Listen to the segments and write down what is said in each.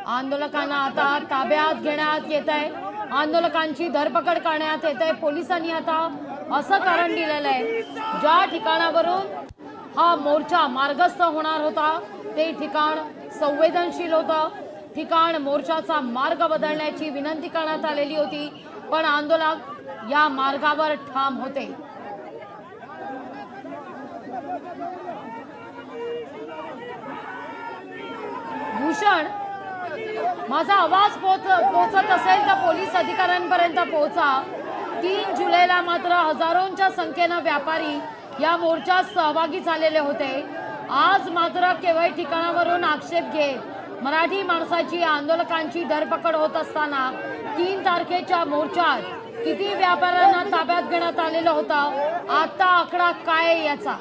आंदोलकांना आता ताब्यात घेण्यात येत आहे, आंदोलकांची धरपकड करण्यात येत आहे। पोलिसांनी आता असं कारण दिलेलं आहे, ज्या ठिकाणावरून हा मोर्चा मार्गस्थ होणार होता ते ठिकाण संवेदनशील होतं, ठिकाण मोर्चाचा मार्ग बदलण्याची विनंती करण्यात आलेली होती, पण आंदोलक या मार्गावर ठाम होते। भूषण, माझा आवाज पोहोचत असेल तर पोलीस अधिकाऱ्यांपर्यंत पोहोचा। 3 जुलैला मात्र हजारोंच्या संख्येने व्यापारी या मोर्चात सहभागी झालेले होते। आज मात्र केवळ ठिकाणावरून आक्षेप घेत मराठी माणसाची आंदोलकांची धरपकड होत असताना 3 तारखेच्या मोर्चात किती व्यापाऱ्यांना ताब्यात घेण्यात आलेलं होतं, आता आकडा काय आहे याचा?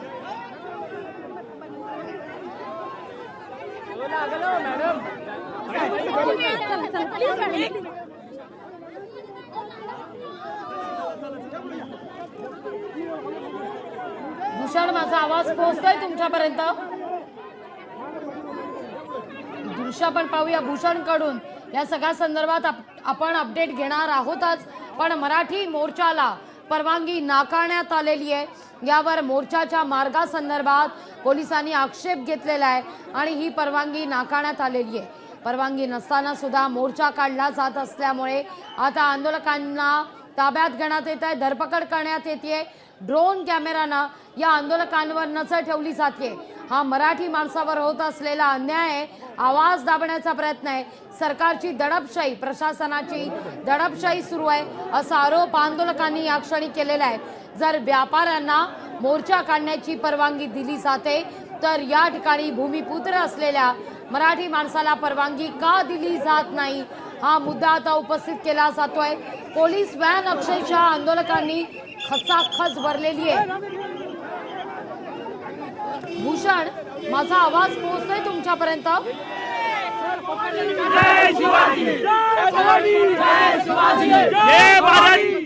भूषण, माझा आवाज पोहोचतोय तुमच्यापर्यंत? दृश्य पण पाहूया भूषण कडून। या सगळ्या संदर्भात आपण अपडेट घेणार आहोतच, पण मराठी मोर्चाला परवानगी नाकारण्यात आलेली आहे। यावर मोर्चाच्या मार्गासंदर्भात पोलिसांनी आक्षेप घेतलेला आहे आणि ही परवानगी नाकारण्यात आलेली आहे। परवानगी नसताना सुद्धा मोर्चा काढला जात असल्यामुळे आता आंदोलकांना ताब्यात घेण्यात येत आहे, धरपकड करण्यात येते। ड्रोन कॅमेरानं या आंदोलकांवर नजर ठेवली जाते। हा मराठी माणसावर होत असलेला अन्याय आहे, आवाज दाबण्याचा प्रयत्न आहे, सरकारची दडपशाही, प्रशासनाची दडपशाही सुरू आहे असा आरोप आंदोलकांनी या क्षणी केलेला आहे। जर व्यापाऱ्यांना मोर्चा काढण्याची परवानगी दिली जाते तर या ठिकाणी भूमिपुत्र असलेल्या मराठी माणसाला परवानगी का दिली जात नाही, हा मुद्दा आता उपस्थित केला जातोय। पोलीस व्हॅन अक्षरशः आंदोलकांनी खचाखच भरलेली आहे। भूषण, माझा आवाज पोहोचतोय तुमच्यापर्यंत?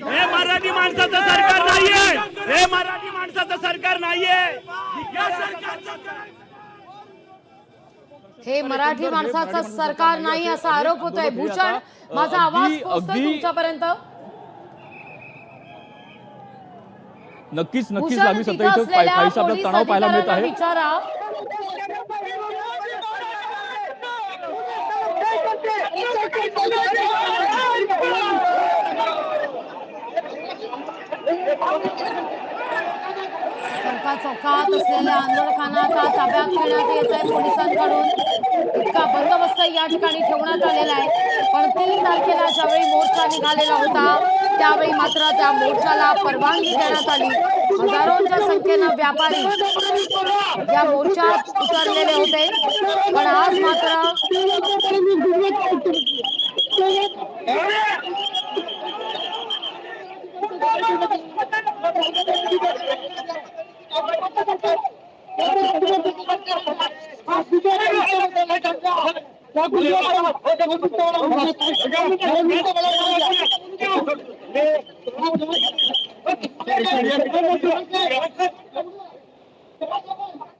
हे मराठी माणसाचं सरकार नाहीये, हे मराठी माणसाचं सरकार नाहीये, हे मराठी माणसाचं सरकार नाही असा आरोप होतोय। भूषण, माझा आवाज पोहोचतोय तुमच्यापर्यंत? नक्कीच नक्कीच आम्ही सध्या इथं काहीसा आपला तणाव पाहायला मिळत आहे। चौकात असलेल्या आंदोलकांना आता ताब्यात घेण्यात येत आहे पोलिसांकडून। इतका बंदोबस्त या ठिकाणी ठेवण्यात आलेला आहे, पण 3 तारखेला ज्यावेळी मोर्चा निघालेला होता त्यावेळी मात्र त्या मोर्चाला परवानगी देण्यात आली। हजारोंच्या संख्येनं व्यापारी या मोर्चात उतरलेले होते, पण आज मात्र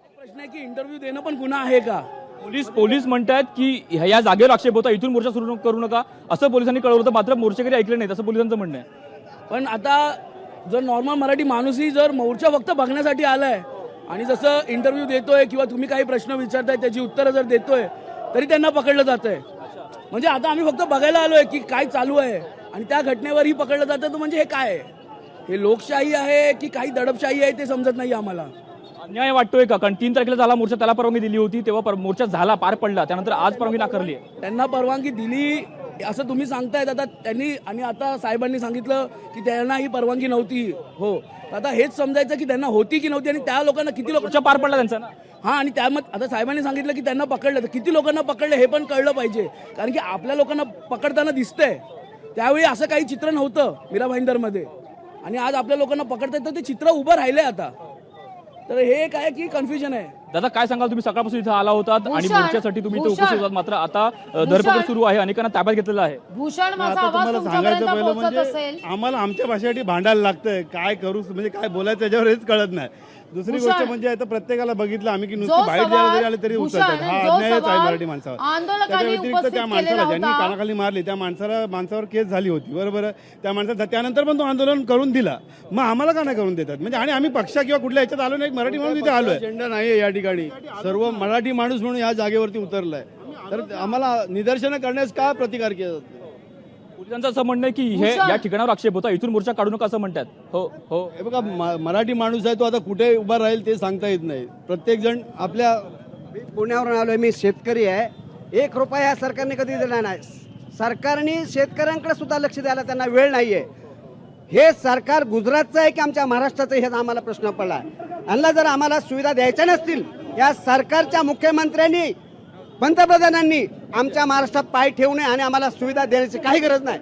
प्रश्न आहे की इंटरव्ह्यू देणं पण गुन्हा आहे का? पोलीस म्हणतात की या जागेवर आक्षेप होता, इथून मोर्चा सुरू करू नका असं पोलिसांनी कळवलं होतं, मात्र मोर्चेकरी ऐकले नाही असं पोलिसांचं म्हणणं आहे। पण आता जर नॉर्मल मराठी माणूसही जर मोर्चा फक्त बघण्यासाठी आलाय आणि जसं इंटरव्ह्यू देतोय किंवा तुम्ही काही प्रश्न विचारताय त्याची उत्तरं जर देतोय तरी त्यांना पकडलं जातंय। म्हणजे आता आम्ही फक्त बघायला आलोय की काय चालू आहे आणि त्या घटनेवरही पकडलं जातं, तर म्हणजे हे काय आहे? हे लोकशाही आहे की काही दडपशाही आहे ते समजत नाही आम्हाला। अन्याय वाटतोय का? कारण 3 तारखेला झाला मोर्चा, त्याला परवानगी दिली होती, तेव्हा मोर्चा झाला, पार पडला, त्यानंतर आज परवानगी नाकारली आहे। त्यांना परवानगी दिली असं तुम्ही सांगतायत आता त्यांनी, आणि आता साहेबांनी सांगितलं की त्यांना ही परवानगी नव्हती। हो, आता हेच समजायचं की त्यांना होती की नव्हती आणि त्या लोकांना किती लोकांना पार पडला त्यांचा ना। हा, आणि त्यामध्ये आता साहेबांनी सांगितलं की त्यांना पकडलं, तर किती लोकांना पकडलं हे पण कळलं पाहिजे, कारण की आपल्या लोकांना पकडताना दिसतंय। त्यावेळी असं काही चित्र नव्हतं मीरा भाईंदरमध्ये आणि आज आपल्या लोकांना पकडतायत, तर ते चित्र उभं राहिलंय आता। तर हे काय की कन्फ्युजन आहे। दादा काय सांगाल, तुम्ही सकाळपासून इथे आला होतात आणि भूषण, मोर्चासाठी तुम्ही इथे भूषण. उपस्थित होतात, मात्र आता धरपकड सुरू आहे, अनेकांना ताब्यात घेतलेलं आहे. भूषण, माझा आता आवाज तुम्हाला सांगायचं तुमच्यापर्यंत पहिलं पोहोचत म्हणजे असेल? आम्हाला आमच्या भाषेसाठी भांडायला लागतंय, काय करू म्हणजे काय बोलायचं त्याच्यावर हेच कळत नाही. दुसरी भूषण, गोष्ट म्हणजे आता प्रत्येकाला बघितलं आम्ही की जो नुसती बाहेर सवाल- जरी आले तरी भूषण, उचलतात. हा जो अन्यायच आहे सवाल मराठी माणसावर. आंदोलकांनी त्याच्या व्यतिरिक्त उपस्थित त्या केलेला माणसाला ज्यांनी होता. कानाखाली मारली त्या माणसावर केस झाली होती, बरोबर आहे. त्या माणसाला त्यानंतर पण तो आंदोलन करून दिला, मग आम्हाला का नाही करून देतात? म्हणजे आणि आम्ही पक्ष किंवा कुठल्या ह्याच्यात आलो नाही, मराठी म्हणून तिथे आलोय. अजेंडा नाहीये या ठिकाणी, सर्व मराठी माणूस म्हणून या जागेवरती उतरलाय, तर आम्हाला निदर्शनं करण्यास का प्रतिकार केला जातो? पोलिसांचं असं म्हणणं आहे की हे भूषण. या ठिकाणावर आक्षेप होता, इथून मोर्चा काढू नका असं म्हणतात. हो हो हे बघा, मराठी माणूस आहे तो आता कुठे उभा राहील ते सांगता येत नाही. प्रत्येक जण आपल्या मी पुण्यावरून आलोय, मी शेतकरी आहे. 1 रुपया या सरकारने कधी दिला नाही. सरकारने शेतकऱ्यांकडे सुद्धा लक्ष द्यायला त्यांना वेळ नाहीये. हे सरकार गुजरातचं आहे की आमच्या महाराष्ट्राचं, हेच आम्हाला प्रश्न पडला. यांना जर आम्हाला सुविधा द्यायच्या नसतील, या सरकारच्या मुख्यमंत्र्यांनी पंतप्रधानांनी आमच्या महाराष्ट्रात पाय ठेवू नये आणि आम्हाला सुविधा देण्याची काही गरज नाही.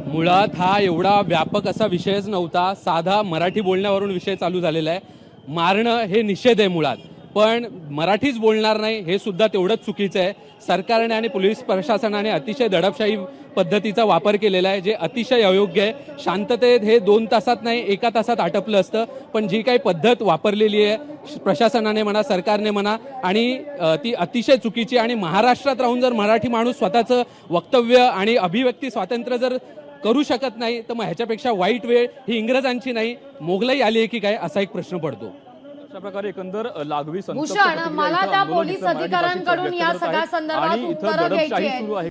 मुळात हा एवढा व्यापक असा विषयच नव्हता, साधा मराठी बोलण्यावरून विषय चालू झालेला आहे. मारणं हे निषेध आहे मुळात, पण मराठीच बोलणार नाही हे सुद्धा तेवढंच चुकीचं आहे. सरकारने आणि पोलीस प्रशासनाने अतिशय दडपशाही पद्धतीचा वापर केलेला आहे, जे अतिशय अयोग्य आहे. शांततेत हे 2 तासात नाही 1 तासात आटपलं असतं, पण जी काही पद्धत वापरलेली आहे प्रशासनाने म्हणा सरकारने म्हणा, आणि ती अतिशय चुकीची. आणि महाराष्ट्रात राहून जर मराठी माणूस स्वतःचं वक्तव्य आणि अभिव्यक्ती स्वातंत्र्य जर करू शकत नाही, तर मग ह्याच्यापेक्षा वाईट वेळ ही इंग्रजांची नाही मोगलाई आली आहे की काय, असा एक प्रश्न पडतो. अशा प्रकारे एकंदर लागवी संतप्त भूषण, प्रतिक्रिया मला इथं त्या आंदोलन पोलीस इथं मराठी भाषेत अधिकाऱ्यांकडून व्यक्त या करत सगळ्या आहेत. संदर्भात आणि इथं उत्तरं दडपशाही घ्यायची आहेत. सुरू आहे.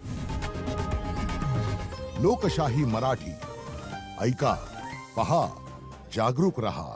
लोकशाही मराठी ऐका, पहा, जागरूक रहा.